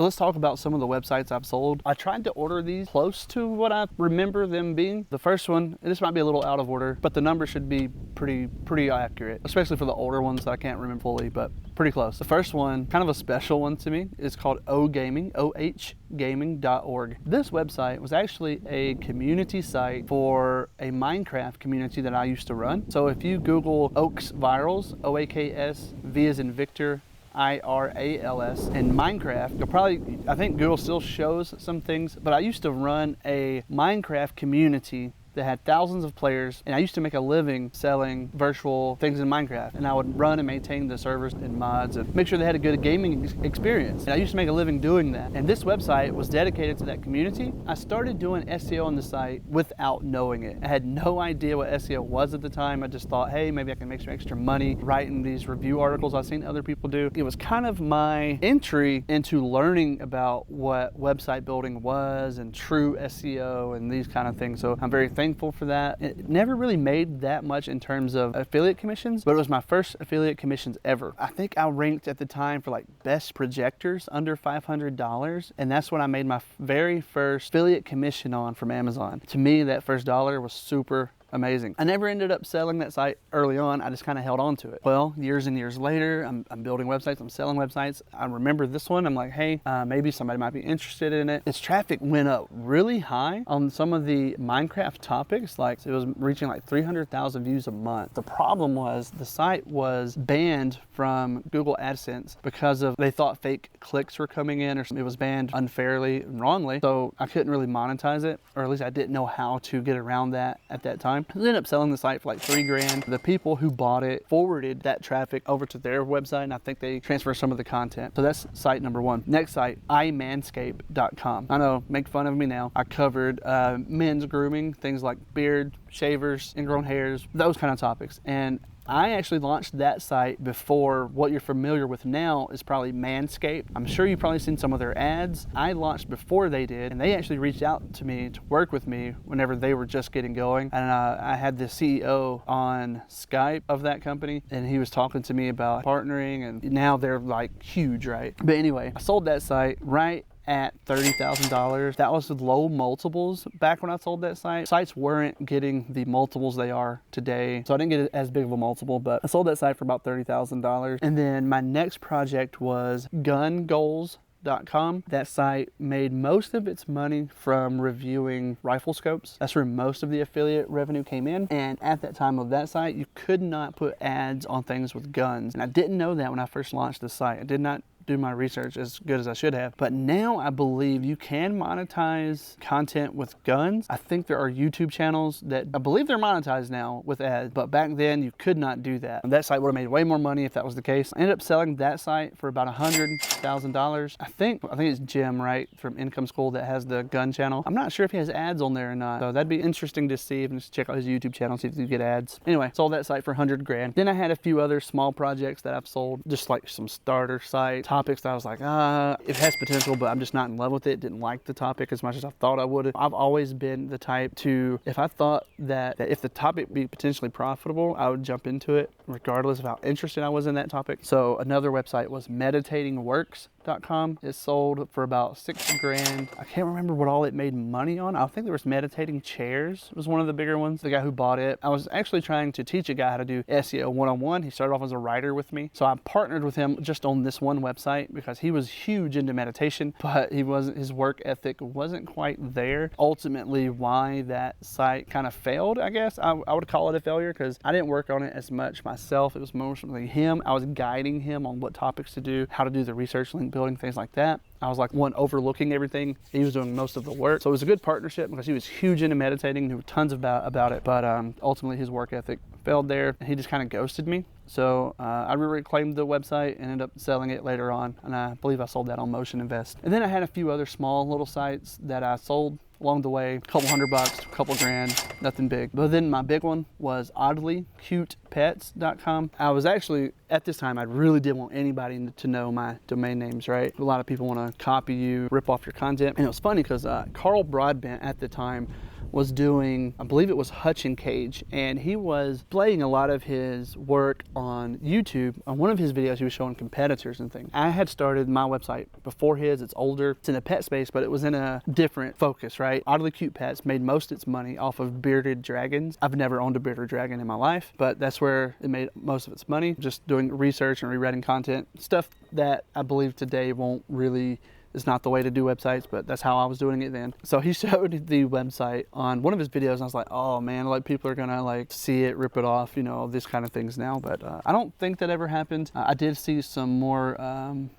Let's talk about some of the websites I've sold. I tried to order these close to what I remember them being. The first one, this might be a little out of order, but the number should be pretty accurate, especially for the older ones that I can't remember fully, but pretty close. The first one, kind of a special one to me, is called OHgaming, ohgaming.org. This website was actually a community site for a Minecraft community that I used to run. So if you Google Oaks Virals, O-A-K-S, V as in Victor, IRALS, and Minecraft, you'll probably, I think Google still shows some things, but I used to run a Minecraft community that had thousands of players, and I used to make a living selling virtual things in Minecraft, and I would run and maintain the servers and mods and make sure they had a good gaming experience. And I used to make a living doing that, and this website was dedicated to that community. I started doing SEO on the site without knowing it. I had no idea what SEO was at the time. I just thought, hey, maybe I can make some extra money writing these review articles I've seen other people do. It was kind of my entry into learning about what website building was and true SEO and these kind of things. So I'm very thankful for that. It never really made that much in terms of affiliate commissions, but it was my first affiliate commissions ever. I think I ranked at the time for like best projectors under $500, and that's when I made my very first affiliate commission on from Amazon. To me, that first dollar was super amazing. I never ended up selling that site early on. I just kind of held on to it. Well, years and years later, I'm building websites, I'm selling websites. I remember this one. I'm like, hey, maybe somebody might be interested in it. Its traffic went up really high on some of the Minecraft topics. Like it was reaching like 300,000 views a month. The problem was the site was banned from Google AdSense because of, they thought fake clicks were coming in, or it was banned unfairly and wrongly. So I couldn't really monetize it, or at least I didn't know how to get around that at that time. I ended up selling the site for like $3,000. The people who bought it forwarded that traffic over to their website, and I think they transferred some of the content. So that's site number one. Next site, imanscape.com. I know, make fun of me now. I covered men's grooming, things like beard, shavers, ingrown hairs, those kind of topics. And I actually launched that site before what you're familiar with now is probably Manscaped. I'm sure you've probably seen some of their ads. I launched before they did, and they actually reached out to me to work with me whenever they were just getting going. And I had the CEO on Skype of that company, and he was talking to me about partnering, and now they're like huge, right? But anyway, I sold that site right at $30,000. That was with low multiples back when I sold that site. Sites weren't getting the multiples they are today, so I didn't get as big of a multiple, but I sold that site for about $30,000. And then my next project was gungoals.com. That site made most of its money from reviewing rifle scopes. That's where most of the affiliate revenue came in. And at that time of that site, you could not put ads on things with guns. And I didn't know that when I first launched the site. I did not do my research as good as I should have. But now I believe you can monetize content with guns. I think there are YouTube channels that I believe they're monetized now with ads, but back then you could not do that. And that site would have made way more money if that was the case. I ended up selling that site for about $100,000. I think it's Jim, right, from Income School that has the gun channel. I'm not sure if he has ads on there or not, so that'd be interesting to see. If just check out his YouTube channel, see if you get ads. Anyway, sold that site for $100,000. Then I had a few other small projects that I've sold, just like some starter sites, topics that I was like, it has potential, but I'm just not in love with it. Didn't like the topic as much as I thought I would. I've always been the type to, if I thought that if the topic be potentially profitable, I would jump into it regardless of how interested I was in that topic. So another website was meditatingworks.com. It sold for about $6,000. I can't remember what all it made money on. I think there was meditating chairs was one of the bigger ones. The guy who bought it, I was actually trying to teach a guy how to do SEO one-on-one. He started off as a writer with me. So I partnered with him just on this one website because he was huge into meditation, but his work ethic wasn't quite there. Ultimately, why that site kind of failed, I guess. I would call it a failure because I didn't work on it as much myself. It was mostly him. I was guiding him on what topics to do, how to do the research, link building, things like that. I was like one overlooking everything. He was doing most of the work. So it was a good partnership because he was huge into meditating, knew tons about it, but ultimately his work ethic failed there. He just kind of ghosted me. So I reclaimed the website and ended up selling it later on, and I believe I sold that on Motion Invest. And then I had a few other small little sites that I sold along the way, a couple $100, a couple grand, nothing big. But then my big one was oddlycutepets.com. I was actually, at this time, I really didn't want anybody to know my domain names, right? A lot of people want to copy you, rip off your content. And it was funny because Carl Broadbent at the time was doing, I believe it was Hutch and Cage, and he was playing a lot of his work on YouTube. On one of his videos, he was showing competitors and things. I had started my website before his. It's older. It's in the pet space, but it was in a different focus, right? Oddly Cute Pets made most of its money off of bearded dragons. I've never owned a bearded dragon in my life, but that's where it made most of its money, just doing research and rewriting content, stuff that I believe today won't really, is not the way to do websites, but that's how I was doing it then. So he showed the website on one of his videos, and I was like, oh man, like people are gonna like see it, rip it off, you know, this kind of things now. But I don't think that ever happened. I did see some more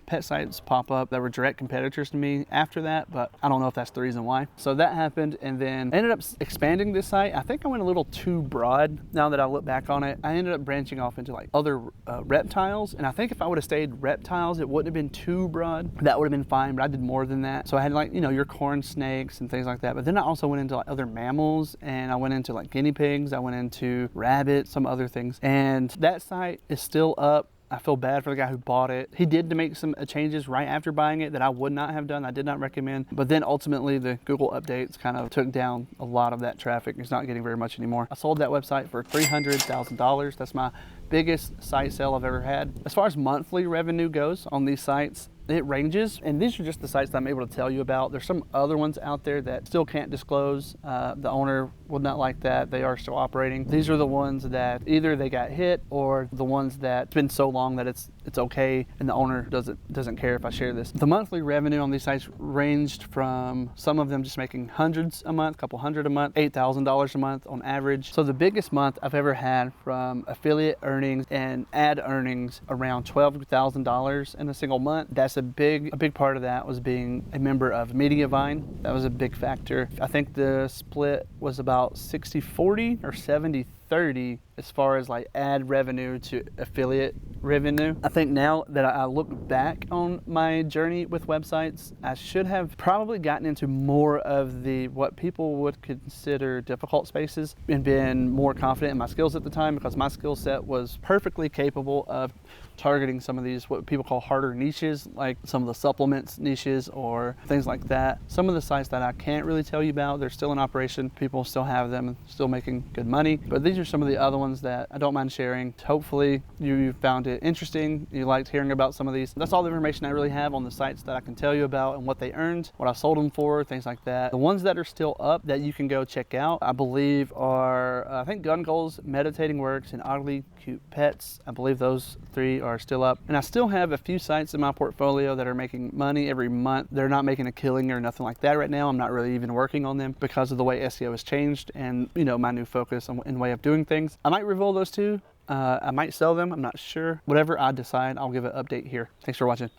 pet sites pop up that were direct competitors to me after that, but I don't know if that's the reason why. So that happened, and then I ended up expanding this site. I think I went a little too broad now that I look back on it. I ended up branching off into like other reptiles, and I think if I would have stayed reptiles, it wouldn't have been too broad. That would have been fine, but I did more than that. So I had like, you know, your corn snakes and things like that. But then I also went into like other mammals, and I went into like guinea pigs. I went into rabbits, some other things. And that site is still up. I feel bad for the guy who bought it. He did make some changes right after buying it that I would not have done. I did not recommend. But then ultimately the Google updates kind of took down a lot of that traffic. It's not getting very much anymore. I sold that website for $300,000. That's my biggest site sale I've ever had. As far as monthly revenue goes on these sites, it ranges, and these are just the sites that I'm able to tell you about. There's some other ones out there that still can't disclose. The owner would not like that. They are still operating. These are the ones that either they got hit, or the ones that it's been so long that it's okay, and the owner doesn't care if I share this. The monthly revenue on these sites ranged from some of them just making hundreds a month, a couple hundred a month, $8,000 a month on average. So the biggest month I've ever had from affiliate earnings and ad earnings around $12,000 in a single month. That's a big part of that was being a member of Mediavine. That was a big factor. I think the split was about 60-40 or 70-30 as far as like ad revenue to affiliate revenue. I think now that I look back on my journey with websites, I should have probably gotten into more of the what people would consider difficult spaces and been more confident in my skills at the time, because my skill set was perfectly capable of targeting some of these what people call harder niches, like some of the supplements niches or things like that. Some of the sites that I can't really tell you about, they're still in operation. People still have them and still making good money. But these are some of the other ones that I don't mind sharing. Hopefully you found it interesting. You liked hearing about some of these. That's all the information I really have on the sites that I can tell you about and what they earned, what I sold them for, things like that. The ones that are still up that you can go check out, I believe are, I think Gun Goals, Meditating Works, and Oddly Cute Pets. I believe those three are still up. And I still have a few sites in my portfolio that are making money every month. They're not making a killing or nothing like that right now. I'm not really even working on them because of the way SEO has changed and, you know, my new focus and way of doing things. I might reveal those two. I might sell them. I'm not sure. Whatever I decide, I'll give an update here. Thanks for watching.